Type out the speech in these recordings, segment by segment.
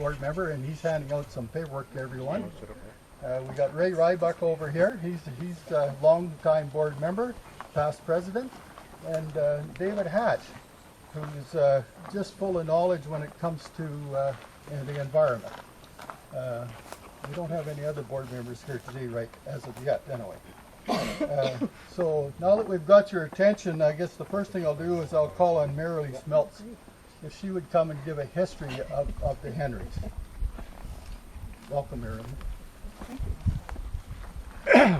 board member, and he's handing out some paperwork to everyone. We got Ray Rybuck over here. He's a long-time board member, past president, and David Hatch, who's just full of knowledge when it comes to the environment. We don't have any other board members here today, right, as of yet, anyway. So now that we've got your attention, I guess the first thing I'll do is I'll call on Marilee Smeltz, if she would come and give a history of the Henrys. Welcome, Marilee. Thank you.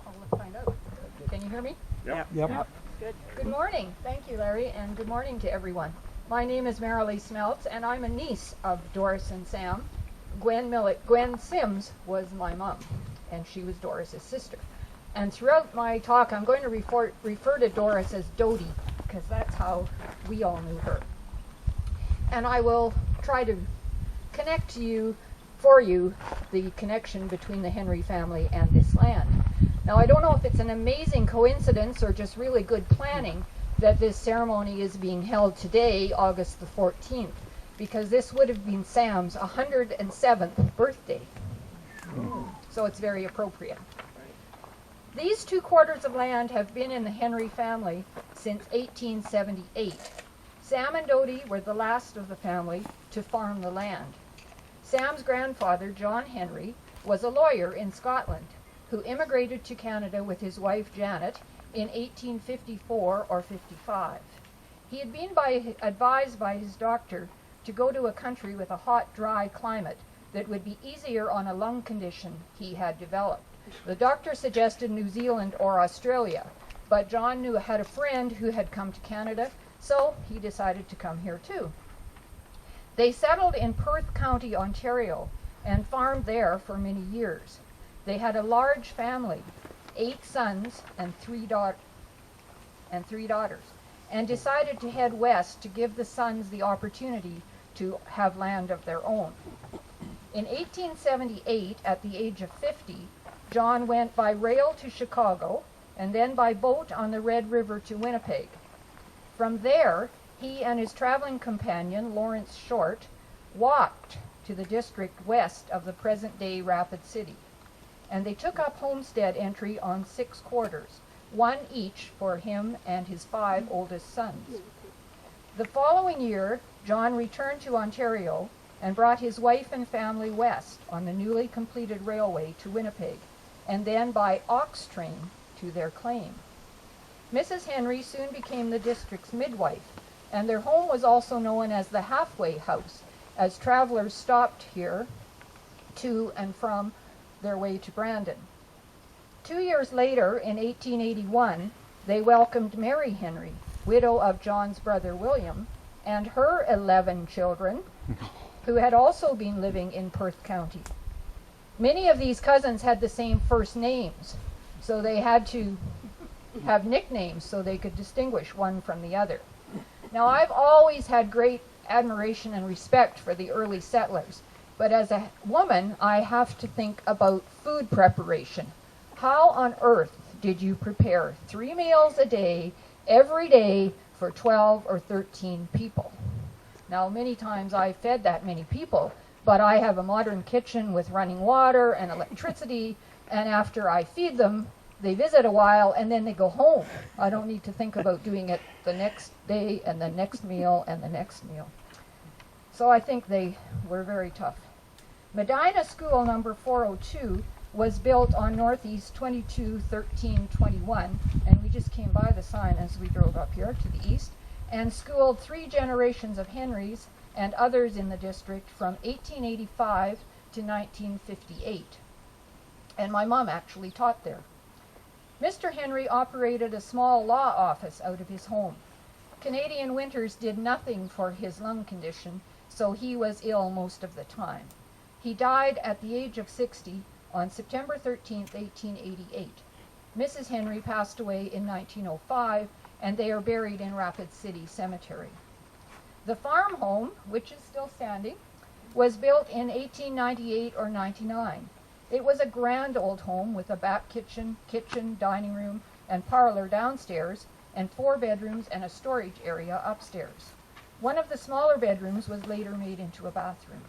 I'll find out. Can you hear me? Yep. Good. Good morning. Thank you, Larry, and good morning to everyone. My name is Marilee Smeltz, and I'm a niece of Doris and Sam. Gwen Sims was my mom, and she was Doris's sister. And throughout my talk, I'm going to refer to Doris as Dodie, because that's how we all knew her. And I will try to connect for you the connection between the Henry family and this land. Now, I don't know if it's an amazing coincidence or just really good planning that this ceremony is being held today, August the 14th, because this would have been Sam's 107th birthday. So it's very appropriate. These 2 quarters of land have been in the Henry family since 1878. Sam and Dodie were the last of the family to farm the land. Sam's grandfather, John Henry, was a lawyer in Scotland who immigrated to Canada with his wife Janet in 1854 or 55. He had been advised by his doctor to go to a country with a hot, dry climate that would be easier on a lung condition he had developed. The doctor suggested New Zealand or Australia, but John had a friend who had come to Canada, so he decided to come here too. They settled in Perth County, Ontario, and farmed there for many years. They had a large family, 8 sons and 3 daughters, and decided to head west to give the sons the opportunity to have land of their own. In 1878, at the age of 50, John went by rail to Chicago and then by boat on the Red River to Winnipeg. From there, he and his traveling companion, Lawrence Short, walked to the district west of the present-day Rapid City, and they took up homestead entry on 6 quarters, 1 each for him and his 5 oldest sons. The following year, John returned to Ontario and brought his wife and family west on the newly completed railway to Winnipeg, and then by ox train to their claim. Mrs. Henry soon became the district's midwife, and their home was also known as the Halfway House, as travelers stopped here to and from their way to Brandon. 2 years later, in 1881, they welcomed Mary Henry, widow of John's brother William, and her 11 children, who had also been living in Perth County. Many of these cousins had the same first names, so they had to have nicknames so they could distinguish one from the other. Now, I've always had great admiration and respect for the early settlers, but as a woman, I have to think about food preparation. How on earth did you prepare 3 meals a day, every day, for 12 or 13 people? Now, many times I fed that many people, but I have a modern kitchen with running water and electricity, and after I feed them, they visit a while and then they go home. I don't need to think about doing it the next day and the next meal and the next meal. So I think they were very tough. Medina School number 402 was built on Northeast 221321, and we just came by the sign as we drove up here to the east, and schooled 3 generations of Henrys and others in the district from 1885 to 1958. And my mom actually taught there. Mr. Henry operated a small law office out of his home. Canadian winters did nothing for his lung condition, so he was ill most of the time. He died at the age of 60 on September 13, 1888. Mrs. Henry passed away in 1905, and they are buried in Rapid City Cemetery. The farm home, which is still standing, was built in 1898 or 99. It was a grand old home with a back kitchen, dining room, and parlor downstairs, and 4 bedrooms and a storage area upstairs. One of the smaller bedrooms was later made into a bathroom.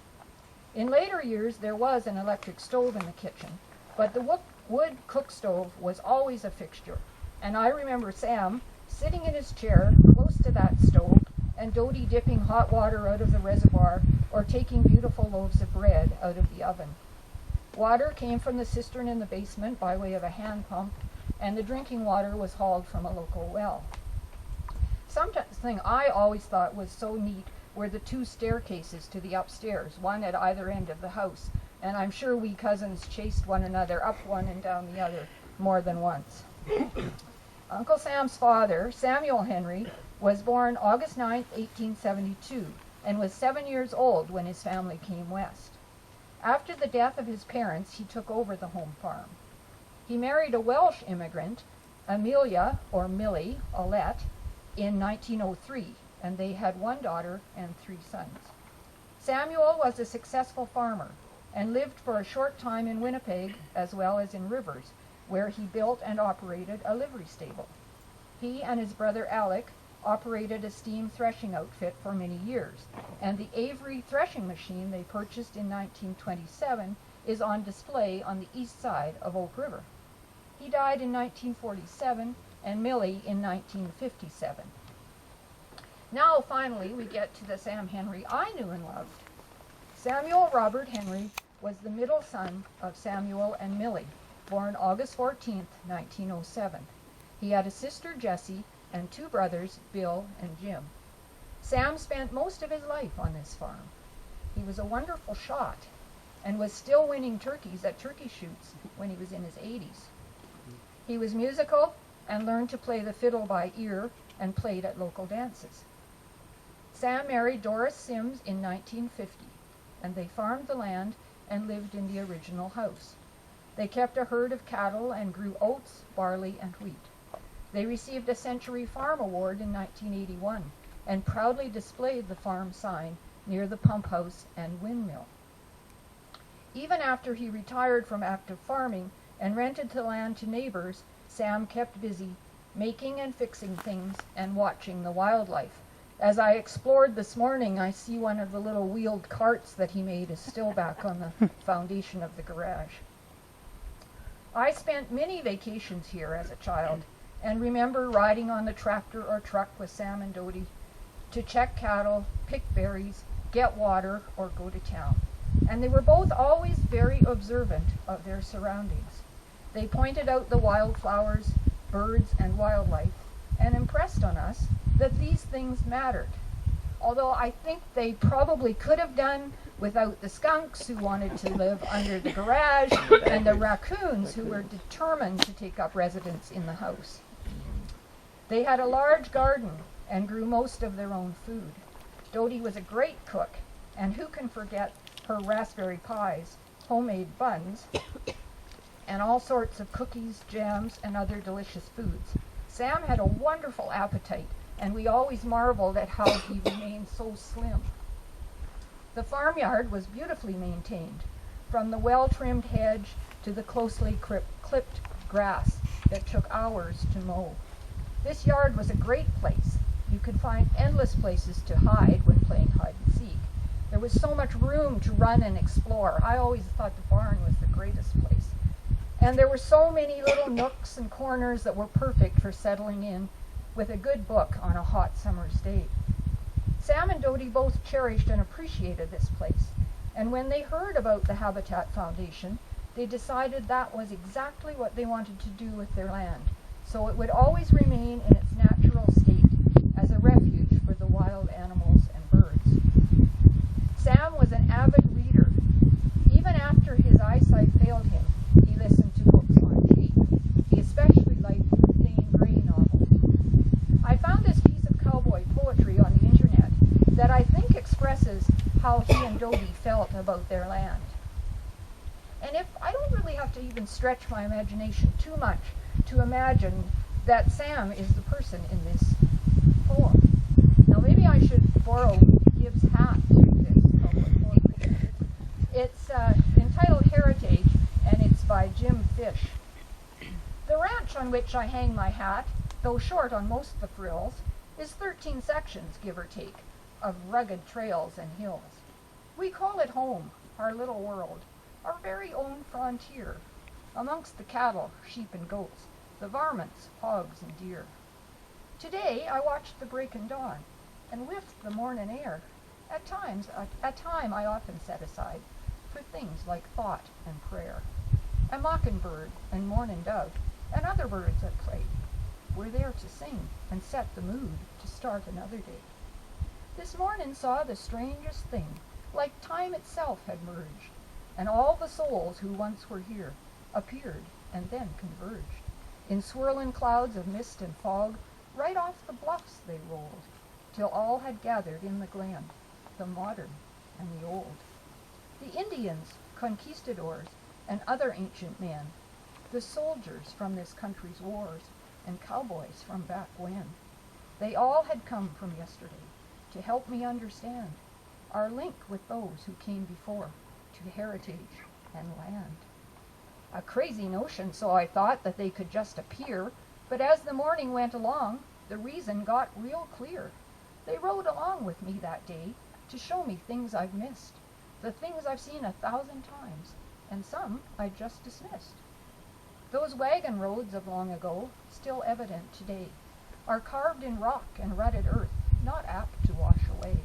In later years, there was an electric stove in the kitchen, but the wood cook stove was always a fixture. And I remember Sam sitting in his chair close to that stove, and Dodie dipping hot water out of the reservoir or taking beautiful loaves of bread out of the oven. Water came from the cistern in the basement by way of a hand pump, and the drinking water was hauled from a local well. Something I always thought was so neat were the 2 staircases to the upstairs, one at either end of the house, and I'm sure we cousins chased one another up one and down the other more than once. Uncle Sam's father, Samuel Henry, was born August 9, 1872, and was 7 years old when his family came west. After the death of his parents, he took over the home farm. He married a Welsh immigrant, Amelia, or Millie, Aulette, in 1903, and they had 1 daughter and 3 sons. Samuel was a successful farmer and lived for a short time in Winnipeg as well as in Rivers, where he built and operated a livery stable. He and his brother Alec operated a steam threshing outfit for many years, and the Avery threshing machine they purchased in 1927 is on display on the east side of Oak River. He died in 1947 and Millie in 1957. Now finally we get to the Sam Henry I knew and loved. Samuel Robert Henry was the middle son of Samuel and Millie, born August 14, 1907. He had a sister, Jessie, and 2 brothers, Bill and Jim. Sam spent most of his life on this farm. He was a wonderful shot and was still winning turkeys at turkey shoots when he was in his 80s. He was musical and learned to play the fiddle by ear and played at local dances. Sam married Doris Sims in 1950, and they farmed the land and lived in the original house. They kept a herd of cattle and grew oats, barley, and wheat. They received a Century Farm Award in 1981 and proudly displayed the farm sign near the pump house and windmill. Even after he retired from active farming and rented the land to neighbors, Sam kept busy making and fixing things and watching the wildlife. As I explored this morning, I see one of the little wheeled carts that he made is still back on the foundation of the garage. I spent many vacations here as a child and remember riding on the tractor or truck with Sam and Dodie to check cattle, pick berries, get water, or go to town. And they were both always very observant of their surroundings. They pointed out the wildflowers, birds, and wildlife, and impressed on us that these things mattered. Although I think they probably could have done without the skunks who wanted to live under the garage and the raccoons who were determined to take up residence in the house. They had a large garden and grew most of their own food. Dodie was a great cook, and who can forget her raspberry pies, homemade buns, and all sorts of cookies, jams, and other delicious foods. Sam had a wonderful appetite, and we always marveled at how he remained so slim. The farmyard was beautifully maintained, from the well-trimmed hedge to the closely clipped grass that took hours to mow. This yard was a great place. You could find endless places to hide when playing hide and seek. There was so much room to run and explore. I always thought the barn was the greatest place. And there were so many little nooks and corners that were perfect for settling in with a good book on a hot summer's day. Sam and Dodie both cherished and appreciated this place, and when they heard about the Habitat Foundation, they decided that was exactly what they wanted to do with their land, so it would always remain in its natural state as a refuge for the wild animals and birds. Sam was an avid reader. Even after his eyesight failed him, he listened to books on tape. He especially liked the Thane Gray novel. I found this piece of cowboy poetry on the internet that I think expresses how he and Dodie felt about their land. And if I don't really have to even stretch my imagination too much to imagine that Sam is the person in this poem. Now maybe I should borrow Gibbs' hat to read this cowboy poetry. It's entitled Heritage, and it's by Jim Fish. The ranch on which I hang my hat, though short on most of the frills, is 13 sections, give or take, of rugged trails and hills. We call it home, our little world, our very own frontier, amongst the cattle, sheep and goats, the varmints, hogs and deer. Today I watched the breaking dawn and whiffed the morning air. At time I often set aside for things like thought and prayer. A mockingbird and mourning dove and other birds at play were there to sing and set the mood to start another day. This morning saw the strangest thing, like time itself had merged, and all the souls who once were here appeared and then converged. In swirling clouds of mist and fog, right off the bluffs they rolled, till all had gathered in the glen, the modern and the old. The Indians, conquistadors, and other ancient men, the soldiers from this country's wars, and cowboys from back when, they all had come from yesterday to help me understand our link with those who came before to heritage and land. A crazy notion, so I thought, that they could just appear, but as the morning went along, the reason got real clear. They rode along with me that day to show me things I've missed, the things I've seen 1,000 times, and some I just dismissed. Those wagon roads of long ago, still evident today, are carved in rock and rutted earth, not apt to wash away.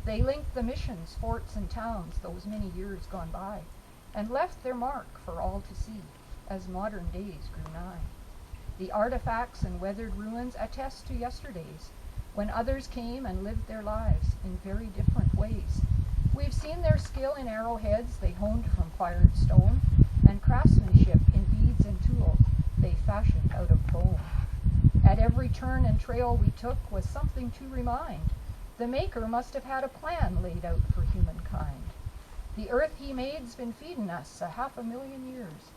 They linked the missions, forts, and towns those many years gone by, and left their mark for all to see as modern days grew nigh. The artifacts and weathered ruins attest to yesterdays, when others came and lived their lives in very different ways. We've seen their skill in arrowheads they honed from fired stone, and craftsmanship in beads and tools they fashioned out of bone. At every turn and trail we took was something to remind. The Maker must have had a plan laid out for humankind. The earth he made's been feeding us 500,000 years,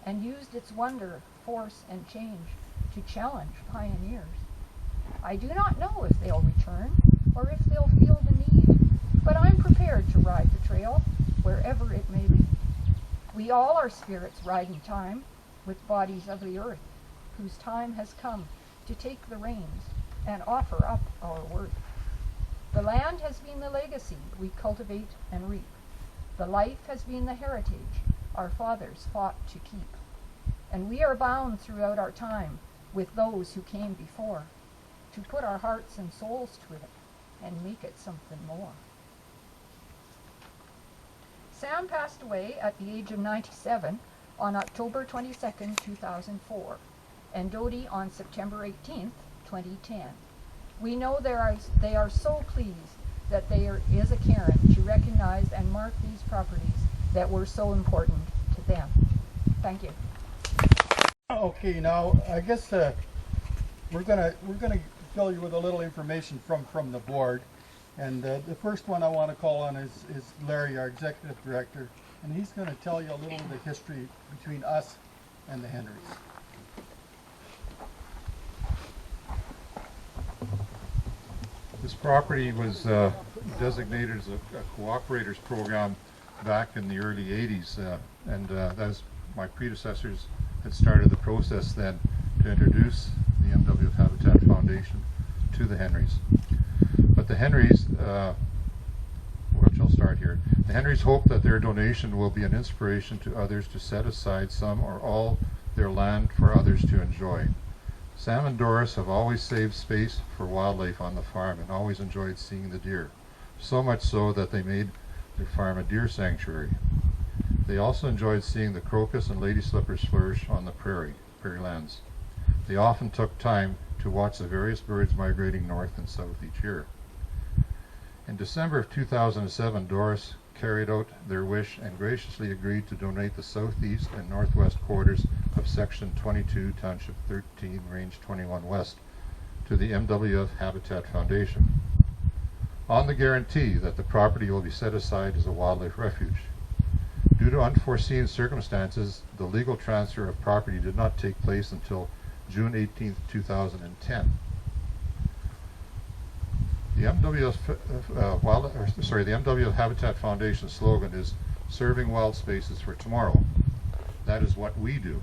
and used its wonder, force, and change to challenge pioneers. I do not know if they'll return, or if they'll feel the need, but I'm prepared to ride the trail, wherever it may lead. We all are spirits riding time, with bodies of the earth, whose time has come to take the reins and offer up our worth. The land has been the legacy we cultivate and reap. The life has been the heritage our fathers fought to keep. And we are bound throughout our time with those who came before, to put our hearts and souls to it and make it something more. Sam passed away at the age of 97 on October 22nd, 2004, and Dodie on September 18th, 2010. We know they are so pleased that there is a Cairn to recognize and mark these properties that were so important to them. Thank you. Okay, now I guess we're gonna fill you with a little information from the board, and the first one I want to call on is Larry, our executive director, and he's going to tell you a little of the history between us and the Henrys. This property was designated as a cooperators program back in the early 80s, and as my predecessors had started the process then to introduce the MWF Habitat Foundation to the Henrys. But the Henrys, which I'll start here, the Henrys hope that their donation will be an inspiration to others to set aside some or all their land for others to enjoy. Sam and Doris have always saved space for wildlife on the farm and always enjoyed seeing the deer, so much so that they made their farm a deer sanctuary. They also enjoyed seeing the crocus and lady slippers flourish on the prairie lands. They often took time to watch the various birds migrating north and south each year. In December of 2007, Doris carried out their wish and graciously agreed to donate the southeast and northwest quarters of Section 22, Township 13, Range 21 West to the MWF Habitat Foundation, on the guarantee that the property will be set aside as a wildlife refuge. Due to unforeseen circumstances, the legal transfer of property did not take place until June 18, 2010. The MWF Habitat Foundation slogan is "Serving Wild Spaces for Tomorrow." That is what we do.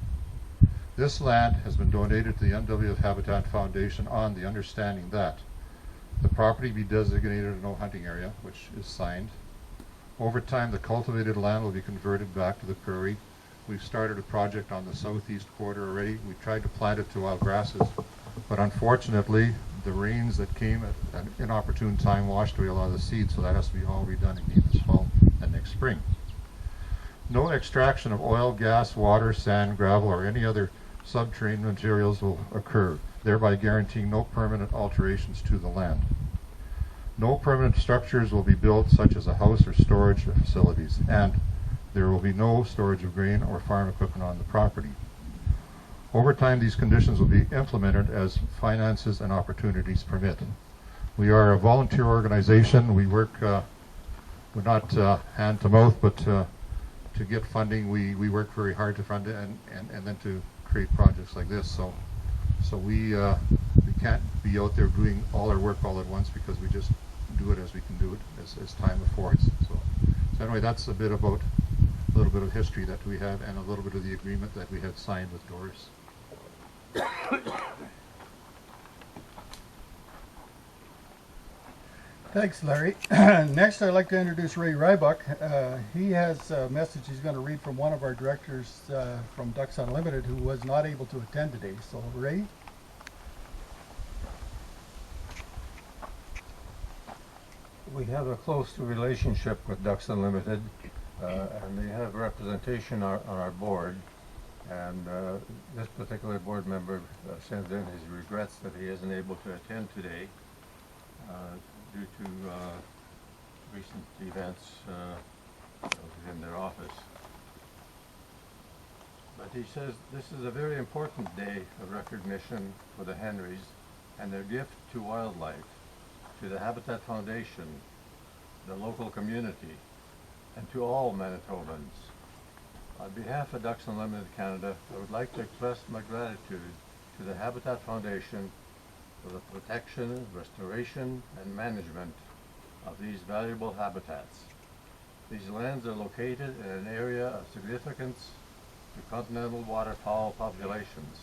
This land has been donated to the NWF Habitat Foundation on the understanding that the property be designated a no hunting area, which is signed. Over time, the cultivated land will be converted back to the prairie. We've started a project on the southeast quarter already. We tried to plant it to wild grasses, but unfortunately, the rains that came at an inopportune time washed away a lot of the seeds, so that has to be all redone again this fall and next spring. No extraction of oil, gas, water, sand, gravel, or any other subterranean materials will occur, thereby guaranteeing no permanent alterations to the land. No permanent structures will be built, such as a house or storage facilities, and there will be no storage of grain or farm equipment on the property. Over time, these conditions will be implemented as finances and opportunities permit. We are a volunteer organization. We work, we're not hand to mouth, but to get funding, we work very hard to fund it and then to create projects like this. So we can't be out there doing all our work all at once, because we just do it as we can do it as time affords. So anyway, that's a little bit of history that we have, and a little bit of the agreement that we had signed with Doris. Thanks, Larry. Next, I'd like to introduce Ray Rybuck. He has a message he's going to read from one of our directors from Ducks Unlimited, who was not able to attend today. So, Ray? We have a close relationship with Ducks Unlimited, and they have representation on our board. And this particular board member sends in his regrets that he isn't able to attend today due to recent events within their office. But he says this is a very important day of recognition for the Henrys and their gift to wildlife, to the Habitat Foundation, the local community, and to all Manitobans. On behalf of Ducks Unlimited Canada, I would like to express my gratitude to the Habitat Foundation for the protection, restoration, and management of these valuable habitats. These lands are located in an area of significance to continental waterfowl populations.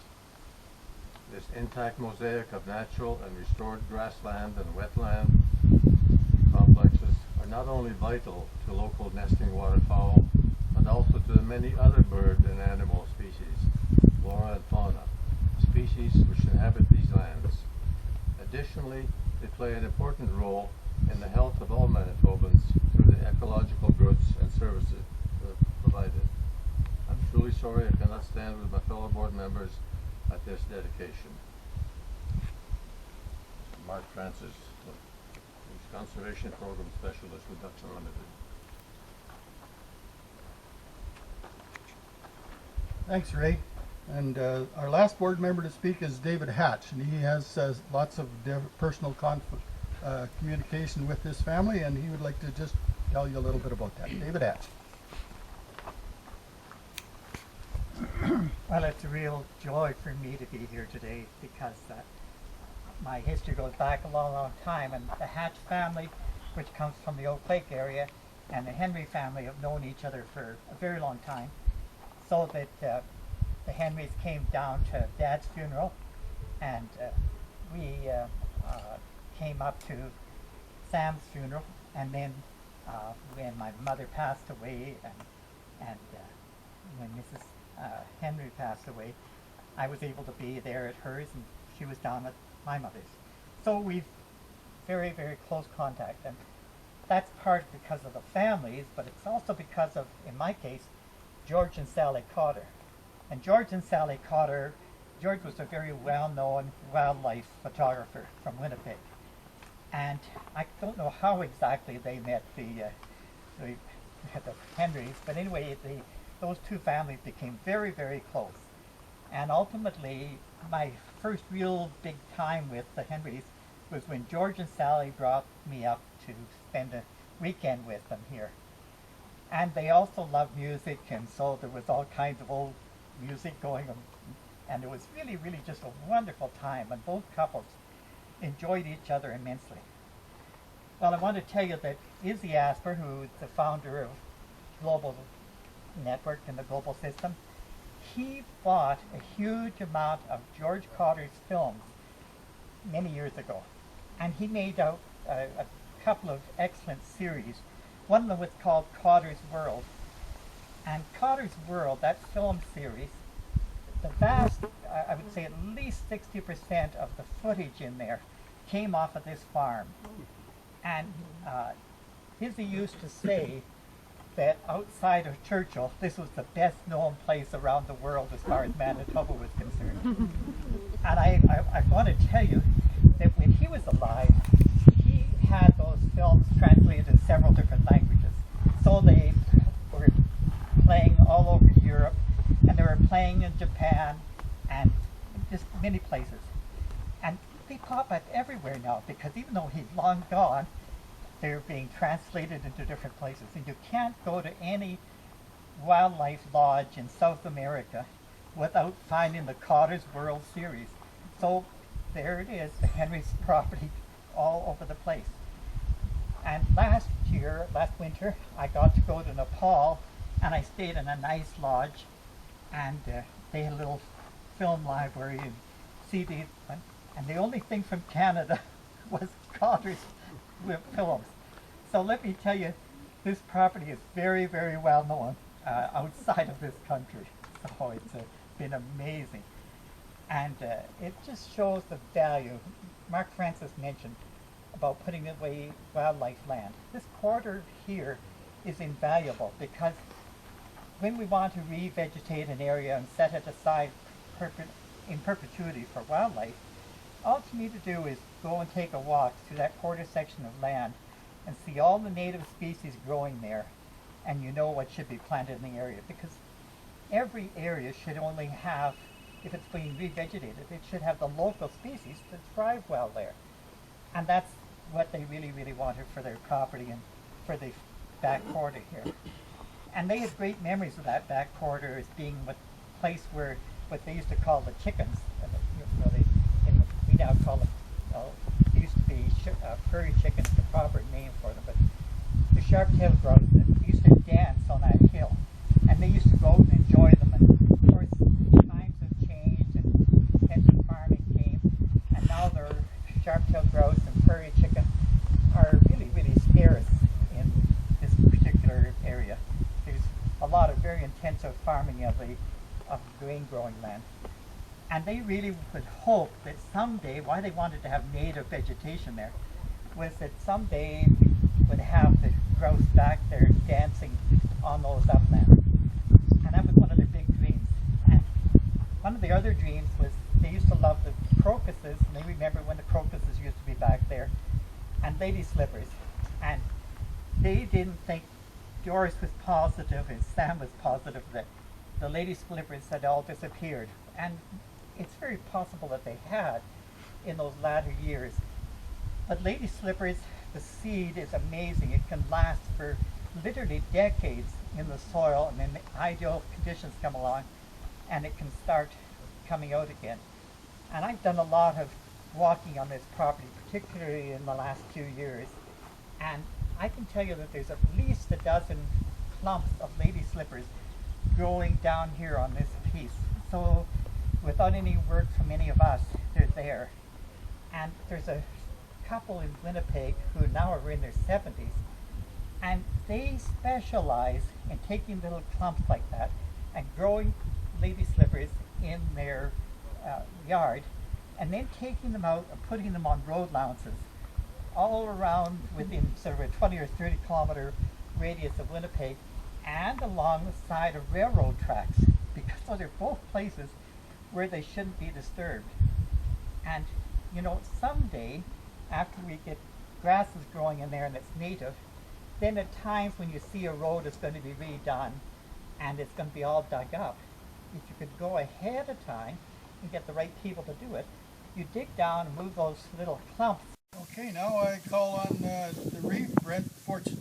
This intact mosaic of natural and restored grassland and wetland complexes are not only vital to local nesting waterfowl, but also to the many other bird and animal species, flora and fauna, species which inhabit these lands. Additionally, they play an important role in the health of all Manitobans through the ecological goods and services provided. I'm truly sorry I cannot stand with my fellow board members at this dedication. Mark Francis, who's Conservation Program Specialist with Ducks Unlimited. Thanks, Ray. And our last board member to speak is David Hatch, and he has lots of personal communication with this family, and he would like to just tell you a little bit about that. David Hatch. Well, it's a real joy for me to be here today, because my history goes back a long, long time, and the Hatch family, which comes from the Oak Lake area, and the Henry family have known each other for a very long time, so that the Henrys came down to Dad's funeral, and we came up to Sam's funeral, and then when my mother passed away, and when Mrs. Henry passed away, I was able to be there at hers, and she was down at my mother's. So we've very, very close contact, and that's part because of the families, but it's also because of, in my case, George and Sally Cotter. And George and Sally Cotter, George was a very well-known wildlife photographer from Winnipeg. And I don't know how exactly they met the Henrys, but anyway, those two families became very, very close. And ultimately, my first real big time with the Henrys was when George and Sally brought me up to spend a weekend with them here. And they also loved music, and so there was all kinds of old music going on. And it was really, really just a wonderful time, and both couples enjoyed each other immensely. Well, I want to tell you that Izzy Asper, who is the founder of Global Network and the Global System, he bought a huge amount of George Cotter's films many years ago, and he made out a couple of excellent series. One of them was called Cotter's World, and Cotter's World, that film series, the vast, I would say at least 60% of the footage in there came off of this farm. And Hizzy used to say that outside of Churchill, this was the best known place around the world as far as Manitoba was concerned. And I want to tell you that when he was alive, he had those films translated in several different languages. So they were playing all over Europe, and they were playing in Japan, and just many places. And they pop up everywhere now, because even though he's long gone, they're being translated into different places. And you can't go to any wildlife lodge in South America without finding the Cotter's World series. So there it is, the Henry's property all over the place. And last winter, I got to go to Nepal, and I stayed in a nice lodge, and they had a little film library and CDs, and the only thing from Canada was Cotter's films. So let me tell you, this property is very, very well known outside of this country. So it's been amazing. And it just shows the value. Mark Francis mentioned about putting away wildlife land. This quarter here is invaluable, because when we want to revegetate an area and set it aside in perpetuity for wildlife, all you need to do is go and take a walk through that quarter section of land and see all the native species growing there, and you know what should be planted in the area, because every area should only have, if it's being revegetated, it should have the local species that thrive well there. And that's what they really, really wanted for their property and for the back quarter here. And they had great memories of that back quarter as being a place where what they used to call the chickens, we now call them, it used to be prairie chickens, the proper name for them, but the sharp-tailed grouse that used to dance on that hill, and they used to go out and enjoy them. And of course, times have changed, and intensive farming came, and now their sharp-tailed grouse and prairie chicken are really, really scarce in this particular area. There's a lot of very intensive farming of grain growing land. And they really would hope that someday, why they wanted to have native vegetation there, was that someday we would have the grouse back there dancing on those uplands. And that was one of their big dreams. And one of the other dreams was they used to love the crocuses, and they remember when the crocuses used to be back there, and lady slippers. And they didn't think, Doris was positive and Sam was positive, that the lady slippers had all disappeared. And it's very possible that they had in those latter years. But lady slippers, the seed is amazing. It can last for literally decades in the soil, and then the ideal conditions come along and it can start coming out again. And I've done a lot of walking on this property, particularly in the last few years, and I can tell you that there's at least a dozen clumps of lady slippers growing down here on this piece. So without any work from any of us, they're there. And there's a couple in Winnipeg who now are in their 70s, and they specialize in taking little clumps like that and growing lady slippers in their yard, and then taking them out and putting them on road lounges all around within sort of a 20 or 30 kilometer radius of Winnipeg, and along the side of railroad tracks, because those are both places where they shouldn't be disturbed. And you know, someday, after we get grasses growing in there and it's native, then at times when you see a road is going to be redone and it's going to be all dug up, if you could go ahead of time and get the right people to do it, you dig down and move those little clumps. Okay, now I call on the reef, Brent Fortune.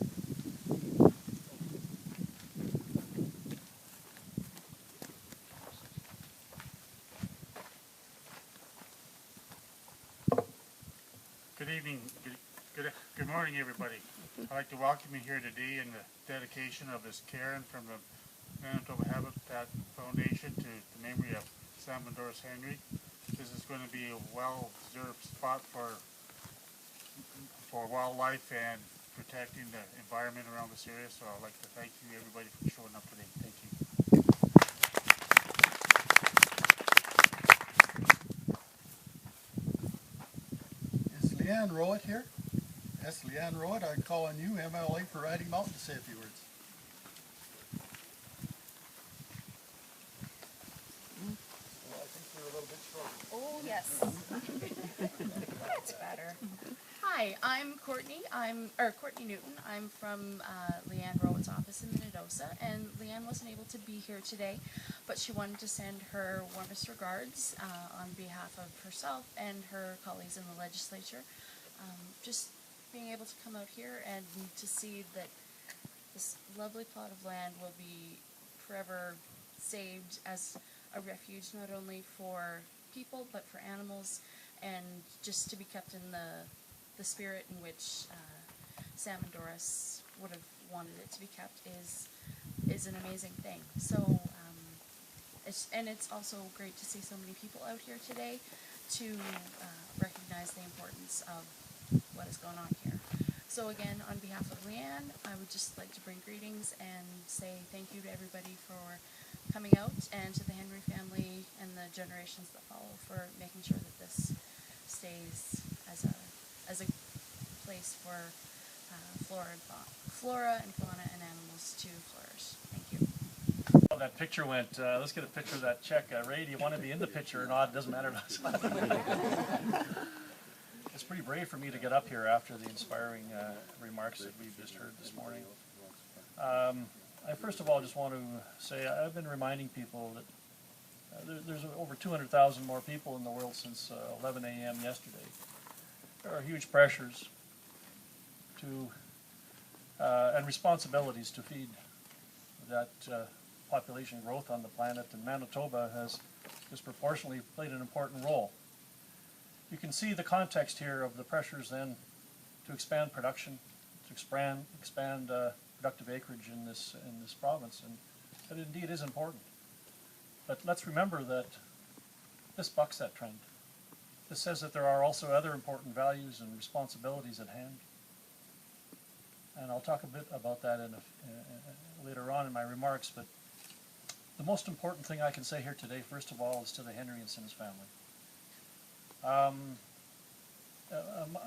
Good evening, good morning, everybody. I'd like to welcome you here today in the dedication of this Cairn from the Manitoba Habitat Foundation to the memory of Sam and Doris Henry. This is going to be a well-deserved spot for wildlife and protecting the environment around this area. So I'd like to thank you, everybody, for showing up today. Thank you. Is Leanne Rowett here? Yes, Leanne Rowett, I call on you, MLA for Riding Mountain, to say a few words. Well, I think you're a little bit short. Oh, yes. That's better. Hi, I'm Courtney. Courtney Newton. I'm from Leanne Rowett's office in Minnedosa, and Leanne wasn't able to be here today, but she wanted to send her warmest regards on behalf of herself and her colleagues in the legislature. Just being able to come out here and to see that this lovely plot of land will be forever saved as a refuge, not only for people but for animals, and just to be kept in the spirit in which Sam and Doris would have wanted it to be kept is an amazing thing. So it's also great to see so many people out here today to recognize the importance of what is going on here. So again, on behalf of Leanne, I would just like to bring greetings and say thank you to everybody for coming out, and to the Henry family and the generations that follow for making sure that this stays as a place for flora and fauna and animals to flourish. Thank you. Oh, that picture went, let's get a picture of that check. Ray, do you want to be in the picture or not? It doesn't matter to us. It's pretty brave for me to get up here after the inspiring remarks that we've just heard this morning. I first of all just want to say I've been reminding people that there's over 200,000 more people in the world since 11 a.m. yesterday. There are huge pressures to and responsibilities to feed that population growth on the planet, and Manitoba has disproportionately played an important role. You can see the context here of the pressures then to expand production, to expand productive acreage in this province, and that indeed is important. But let's remember that this bucks that trend. This says that there are also other important values and responsibilities at hand. And I'll talk a bit about that later on in my remarks, but the most important thing I can say here today, first of all, is to the Henry and Sims family.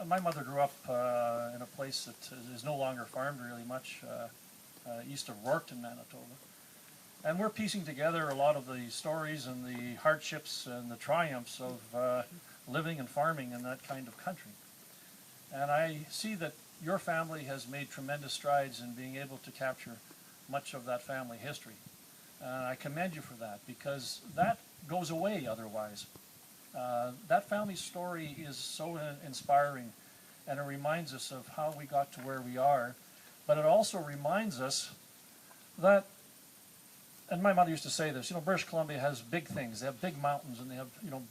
My mother grew up in a place that is no longer farmed really much, east of Rorton, Manitoba. And we're piecing together a lot of the stories and the hardships and the triumphs of living and farming in that kind of country. And I see that your family has made tremendous strides in being able to capture much of that family history. And I commend you for that, because that goes away otherwise. That family story is so inspiring, and it reminds us of how we got to where we are, but it also reminds us that, and my mother used to say this, British Columbia has big things. They have big mountains, and they have,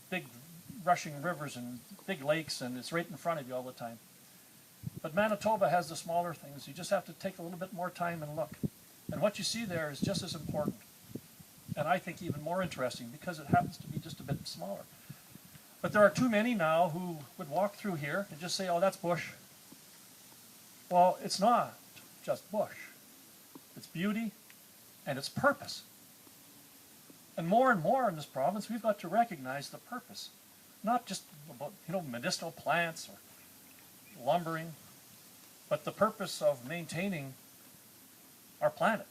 big rushing rivers and big lakes, and it's right in front of you all the time. But Manitoba has the smaller things. You just have to take a little bit more time and look. And what you see there is just as important, and I think even more interesting, because it happens to be just a bit smaller. But there are too many now who would walk through here and just say, oh, that's bush. Well, it's not just bush. It's beauty and it's purpose. And more in this province, we've got to recognize the purpose. Not just about, medicinal plants or lumbering, but the purpose of maintaining our planet.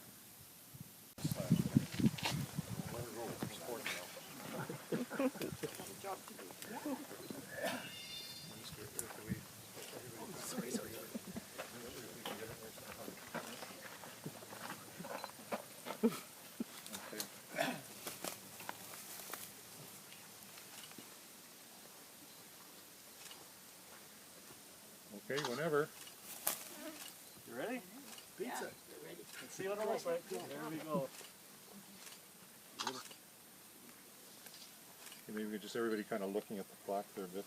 Okay, whenever. You ready? Pizza. Let's see what it looks like. There we go. Maybe we just everybody kind of looking at the plaque there a bit.